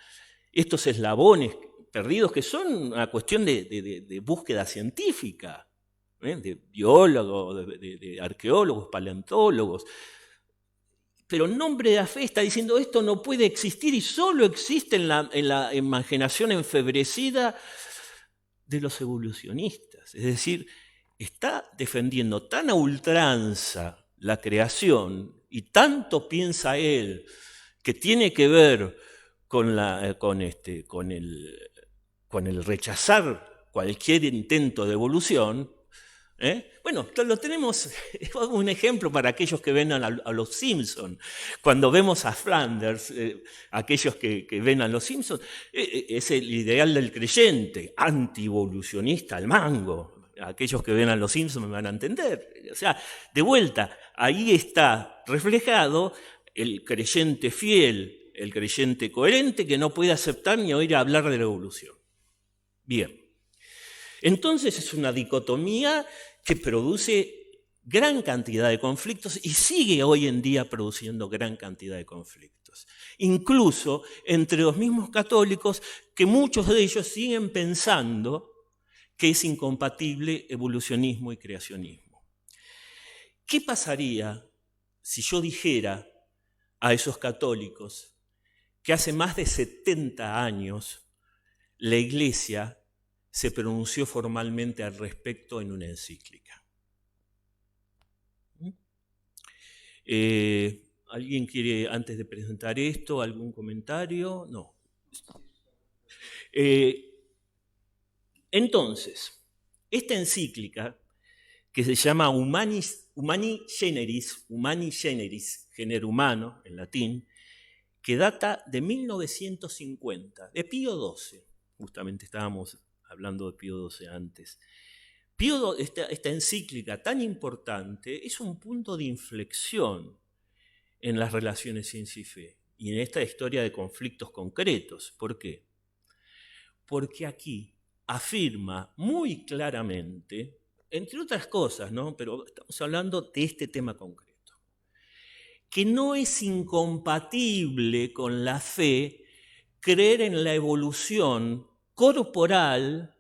estos eslabones perdidos, que son una cuestión de búsqueda científica, de biólogos, de arqueólogos, paleontólogos. Pero en nombre de la fe está diciendo esto no puede existir y solo existe en la imaginación enfebrecida de los evolucionistas. Es decir, está defendiendo tan a ultranza la creación y tanto piensa él que tiene que ver con el rechazar cualquier intento de evolución. Bueno, lo tenemos, es un ejemplo para aquellos que ven a los Simpsons. Cuando vemos a Flanders, aquellos que ven a los Simpsons, es el ideal del creyente, anti-evolucionista al mango. Aquellos que ven a los Simpsons me van a entender. O sea, de vuelta, ahí está reflejado el creyente fiel, el creyente coherente, que no puede aceptar ni oír hablar de la evolución. Bien. Entonces es una dicotomía que produce gran cantidad de conflictos y sigue hoy en día produciendo gran cantidad de conflictos. Incluso entre los mismos católicos, que muchos de ellos siguen pensando que es incompatible evolucionismo y creacionismo. ¿Qué pasaría si yo dijera a esos católicos que hace más de 70 años la Iglesia se pronunció formalmente al respecto en una encíclica? ¿Alguien quiere, antes de presentar esto, algún comentario? No. Entonces, esta encíclica, que se llama Humani Generis, género humano en latín, que data de 1950, de Pío XII, justamente estábamos hablando de Pío XII antes. Esta encíclica tan importante es un punto de inflexión en las relaciones ciencia y fe y en esta historia de conflictos concretos. ¿Por qué? Porque aquí afirma muy claramente, entre otras cosas, ¿no? Pero estamos hablando de este tema concreto, que no es incompatible con la fe creer en la evolución corporal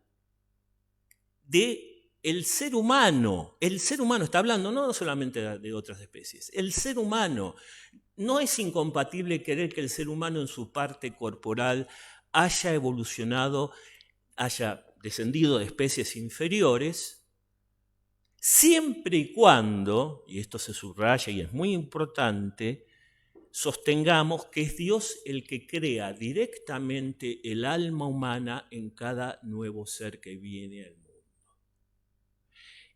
del ser humano. El ser humano está hablando no solamente de otras especies. El ser humano no es incompatible creer que el ser humano en su parte corporal haya evolucionado, haya descendido de especies inferiores, siempre y cuando, y esto se subraya y es muy importante, sostengamos que es Dios el que crea directamente el alma humana en cada nuevo ser que viene al mundo.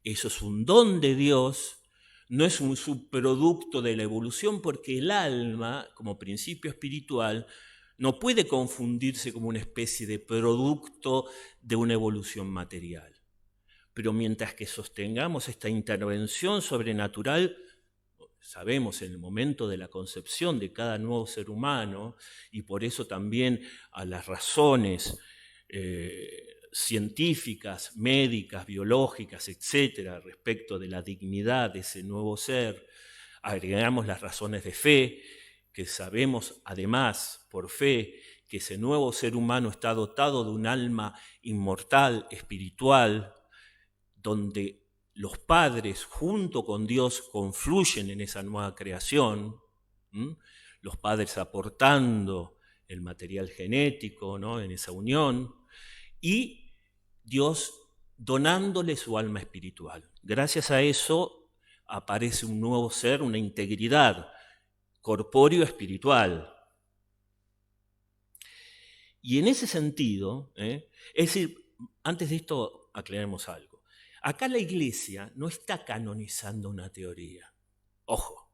Eso es un don de Dios, no es un subproducto de la evolución, porque el alma, como principio espiritual, no puede confundirse como una especie de producto de una evolución material. Pero mientras que sostengamos esta intervención sobrenatural, sabemos en el momento de la concepción de cada nuevo ser humano, y por eso también a las razones científicas, médicas, biológicas, etcétera, respecto de la dignidad de ese nuevo ser, agregamos las razones de fe, que sabemos además por fe que ese nuevo ser humano está dotado de un alma inmortal, espiritual, donde los padres junto con Dios confluyen en esa nueva creación, los padres aportando el material genético, ¿no?, en esa unión, y Dios donándole su alma espiritual. Gracias a eso aparece un nuevo ser, una integridad corpóreo-espiritual. Y en ese sentido, es decir, antes de esto aclaremos algo. Acá la Iglesia no está canonizando una teoría. Ojo,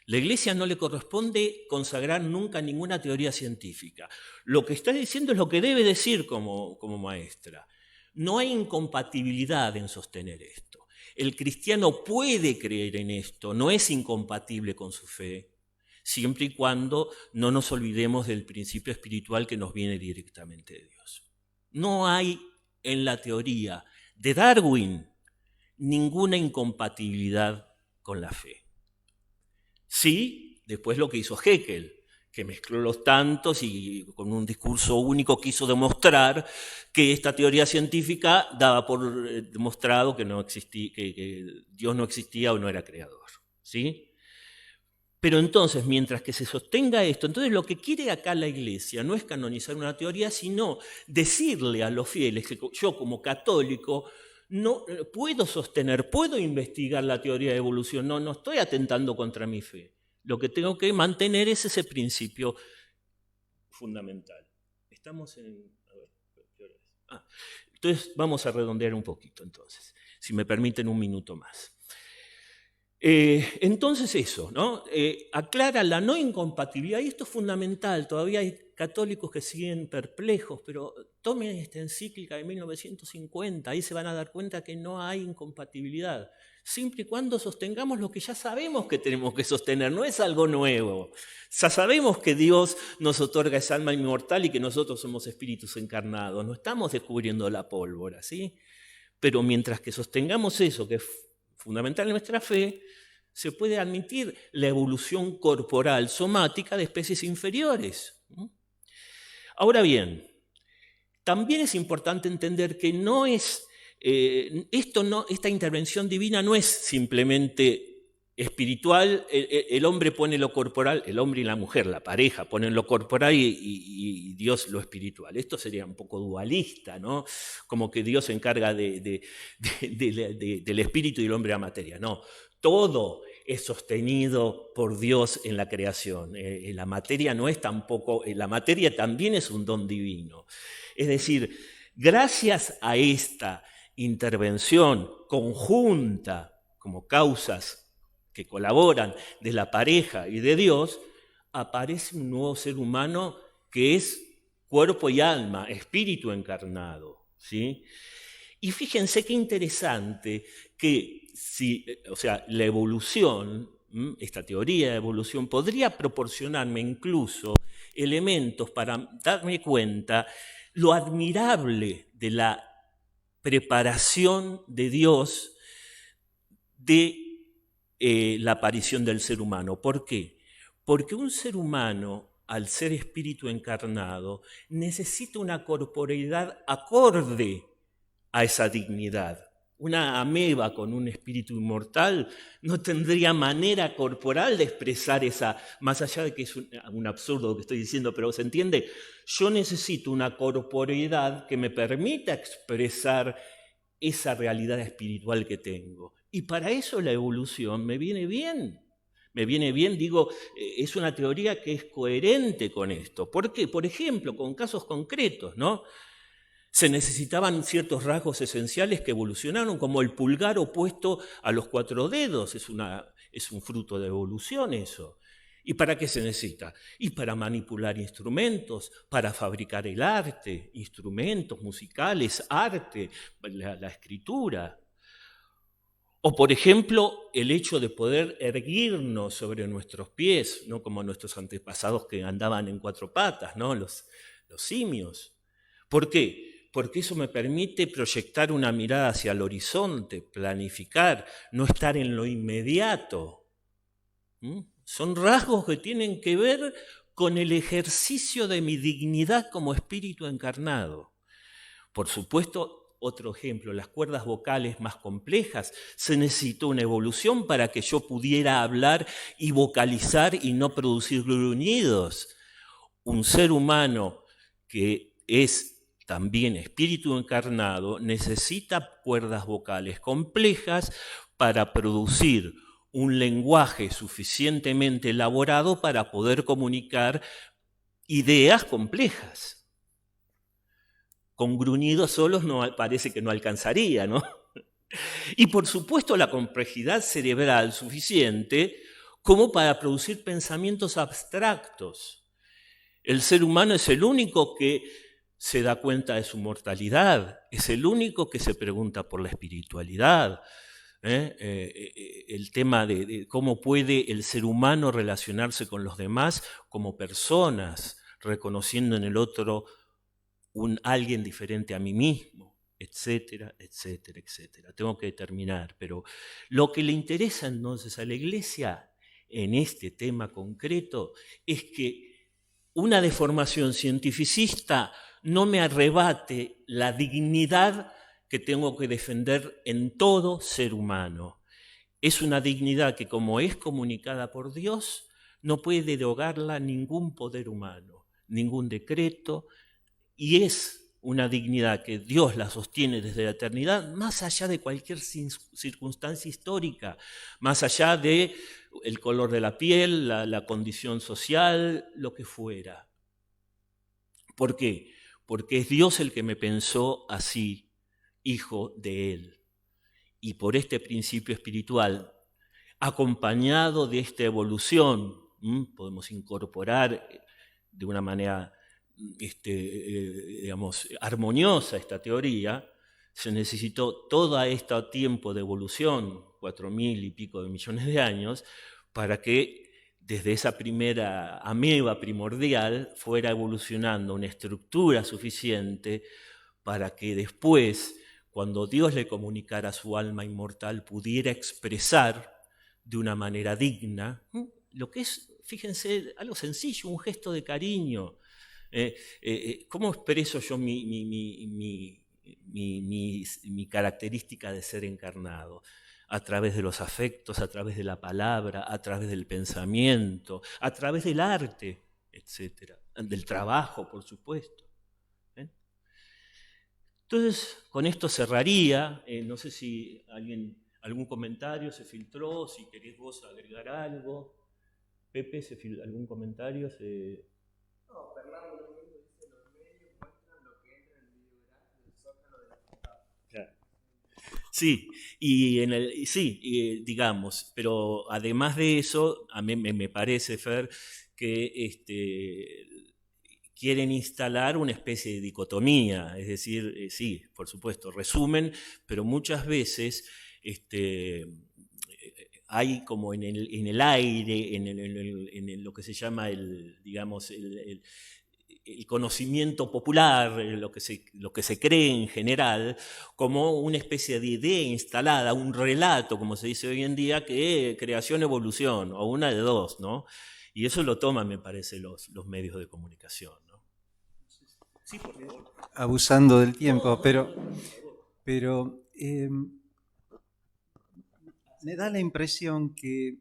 la Iglesia no le corresponde consagrar nunca ninguna teoría científica. Lo que está diciendo es lo que debe decir como maestra. No hay incompatibilidad en sostener esto. El cristiano puede creer en esto, no es incompatible con su fe, siempre y cuando no nos olvidemos del principio espiritual que nos viene directamente de Dios. No hay en la teoría de Darwin ninguna incompatibilidad con la fe. Sí, después lo que hizo Haeckel, que mezcló los tantos y con un discurso único quiso demostrar que esta teoría científica daba por demostrado que Dios no existía o no era creador, ¿sí? Pero entonces, mientras que se sostenga esto, entonces lo que quiere acá la Iglesia no es canonizar una teoría, sino decirle a los fieles que yo como católico no puedo sostener, puedo investigar la teoría de evolución, no estoy atentando contra mi fe. Lo que tengo que mantener es ese principio fundamental. Estamos en... A ver, ¿qué hora es? Entonces vamos a redondear un poquito, entonces, si me permiten un minuto más. Entonces eso, ¿no? Aclara la no incompatibilidad, y esto es fundamental, todavía hay católicos que siguen perplejos, pero tomen esta encíclica de 1950, ahí se van a dar cuenta que no hay incompatibilidad, siempre y cuando sostengamos lo que ya sabemos que tenemos que sostener, no es algo nuevo. Ya sabemos que Dios nos otorga esa alma inmortal y que nosotros somos espíritus encarnados, no estamos descubriendo la pólvora, ¿sí? Pero mientras que sostengamos eso, que es fundamental en nuestra fe, se puede admitir la evolución corporal somática de especies inferiores. Ahora bien, también es importante entender que no es, esta intervención divina no es simplemente espiritual, el hombre pone lo corporal, el hombre y la mujer, la pareja, ponen lo corporal y Dios lo espiritual. Esto sería un poco dualista, ¿no? Como que Dios se encarga del espíritu y el hombre a materia. No, todo es sostenido por Dios en la creación. La materia no es tampoco, la materia también es un don divino. Es decir, gracias a esta intervención conjunta como causas que colaboran de la pareja y de Dios, aparece un nuevo ser humano que es cuerpo y alma, espíritu encarnado, ¿sí? Y fíjense qué interesante que la evolución, esta teoría de evolución, podría proporcionarme incluso elementos para darme cuenta lo admirable de la preparación de Dios de la aparición del ser humano. ¿Por qué? Porque un ser humano, al ser espíritu encarnado, necesita una corporeidad acorde a esa dignidad. Una ameba con un espíritu inmortal no tendría manera corporal de expresar esa, más allá de que es un absurdo lo que estoy diciendo, pero ¿se entiende? Yo necesito una corporeidad que me permita expresar esa realidad espiritual que tengo. Y para eso la evolución me viene bien, me viene bien, digo, es una teoría que es coherente con esto. ¿Por qué? Por ejemplo, con casos concretos, ¿no? Se necesitaban ciertos rasgos esenciales que evolucionaron, como el pulgar opuesto a los 4 dedos, es un fruto de evolución eso. ¿Y para qué se necesita? Y para manipular instrumentos, para fabricar el arte, instrumentos musicales, arte, la escritura. O, por ejemplo, el hecho de poder erguirnos sobre nuestros pies, no como nuestros antepasados que andaban en 4 patas, ¿no? Los simios. ¿Por qué? Porque eso me permite proyectar una mirada hacia el horizonte, planificar, no estar en lo inmediato. Son rasgos que tienen que ver con el ejercicio de mi dignidad como espíritu encarnado. Por supuesto, otro ejemplo, las cuerdas vocales más complejas. Se necesitó una evolución para que yo pudiera hablar y vocalizar y no producir gruñidos. Un ser humano que es también espíritu encarnado necesita cuerdas vocales complejas para producir un lenguaje suficientemente elaborado para poder comunicar ideas complejas. Con gruñidos solos parece que no alcanzaría, ¿no? Y por supuesto la complejidad cerebral suficiente como para producir pensamientos abstractos. El ser humano es el único que se da cuenta de su mortalidad, es el único que se pregunta por la espiritualidad. El tema de cómo puede el ser humano relacionarse con los demás como personas, reconociendo en el otro alguien diferente a mí mismo, etcétera, etcétera, etcétera. Tengo que terminar, pero lo que le interesa entonces a la Iglesia en este tema concreto es que una deformación cientificista no me arrebate la dignidad que tengo que defender en todo ser humano. Es una dignidad que, como es comunicada por Dios, no puede derogarla ningún poder humano, ningún decreto, y es una dignidad que Dios la sostiene desde la eternidad, más allá de cualquier circunstancia histórica, más allá de el color de la piel, la condición social, lo que fuera. ¿Por qué? Porque es Dios el que me pensó así, hijo de Él. Y por este principio espiritual, acompañado de esta evolución, podemos incorporar de una manera digamos, armoniosa esta teoría, se necesitó todo este tiempo de evolución, 4.000 y pico de millones de años, para que desde esa primera ameba primordial fuera evolucionando una estructura suficiente para que después, cuando Dios le comunicara a su alma inmortal, pudiera expresar de una manera digna lo que es, fíjense, algo sencillo, un gesto de cariño. ¿Cómo expreso yo mi característica de ser encarnado? A través de los afectos, a través de la palabra, a través del pensamiento, a través del arte, etcétera, del trabajo, por supuesto. Entonces, con esto cerraría. No sé si algún comentario se filtró, si querés vos agregar algo. Pepe, ¿algún comentario? No, Fernando dice: los medios muestran lo que entra en el videográfico del Zócalo de la Facultad. Claro. Sí, digamos, pero además de eso, a mí me parece, Fer, que quieren instalar una especie de dicotomía, es decir, sí, por supuesto, resumen, pero muchas veces hay como en el aire, en lo que se llama el conocimiento popular, lo que se cree en general, como una especie de idea instalada, un relato, como se dice hoy en día, que es creación-evolución, o una de dos, ¿no? Y eso lo toman, me parece, los medios de comunicación, ¿no? Sí, por favor. Abusando del tiempo, pero me da la impresión que,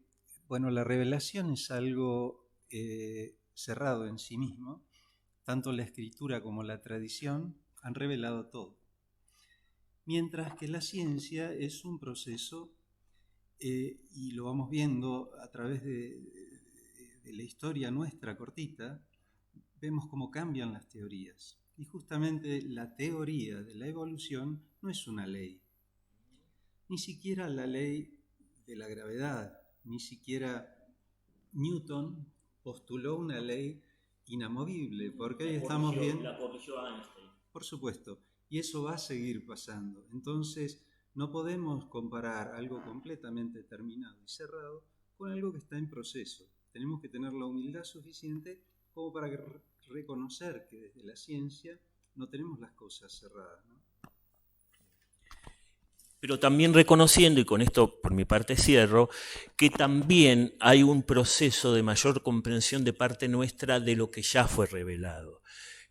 bueno, la revelación es algo cerrado en sí mismo. Tanto la escritura como la tradición han revelado todo. Mientras que la ciencia es un proceso y lo vamos viendo a través de la historia nuestra cortita, vemos cómo cambian las teorías. Y justamente la teoría de la evolución no es una ley. Ni siquiera la ley de la gravedad, ni siquiera Newton postuló una ley inamovible, porque hoy estamos viendo... La corrigió Einstein. Por supuesto, y eso va a seguir pasando. Entonces, no podemos comparar algo completamente terminado y cerrado con algo que está en proceso. Tenemos que tener la humildad suficiente como para reconocer que desde la ciencia no tenemos las cosas cerradas, ¿no? Pero también reconociendo, y con esto por mi parte cierro, que también hay un proceso de mayor comprensión de parte nuestra de lo que ya fue revelado.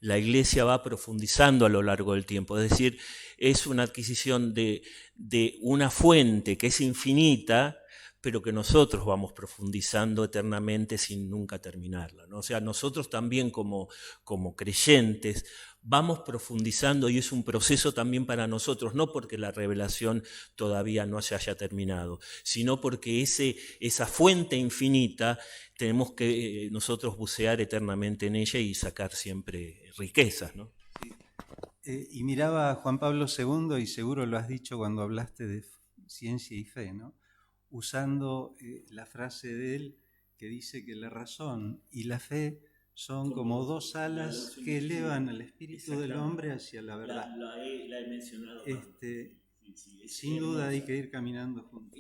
La Iglesia va profundizando a lo largo del tiempo, es decir, es una adquisición de una fuente que es infinita, pero que nosotros vamos profundizando eternamente sin nunca terminarla, ¿no? O sea, nosotros también como creyentes vamos profundizando y es un proceso también para nosotros, no porque la revelación todavía no se haya terminado, sino porque esa fuente infinita tenemos que nosotros bucear eternamente en ella y sacar siempre riquezas, ¿no? Y miraba a Juan Pablo II, y seguro lo has dicho cuando hablaste de ciencia y fe, ¿no? Usando la frase de él que dice que la razón y la fe son como dos alas que elevan al espíritu del hombre hacia la verdad. La he mencionado. Sin duda hay que ir caminando juntos.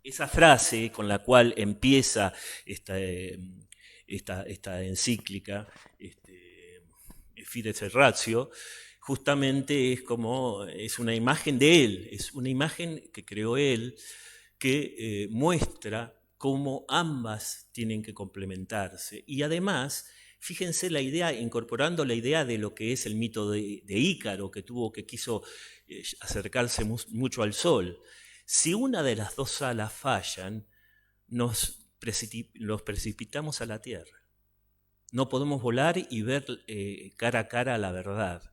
Esa frase con la cual empieza esta encíclica, Fides et Ratio, justamente es una imagen de él, es una imagen que creó él, que muestra cómo ambas tienen que complementarse. Y además, fíjense la idea, incorporando la idea de lo que es el mito de Ícaro, que quiso acercarse mucho al sol. Si una de las dos alas fallan, nos precipitamos a la tierra. No podemos volar y ver cara a cara la verdad.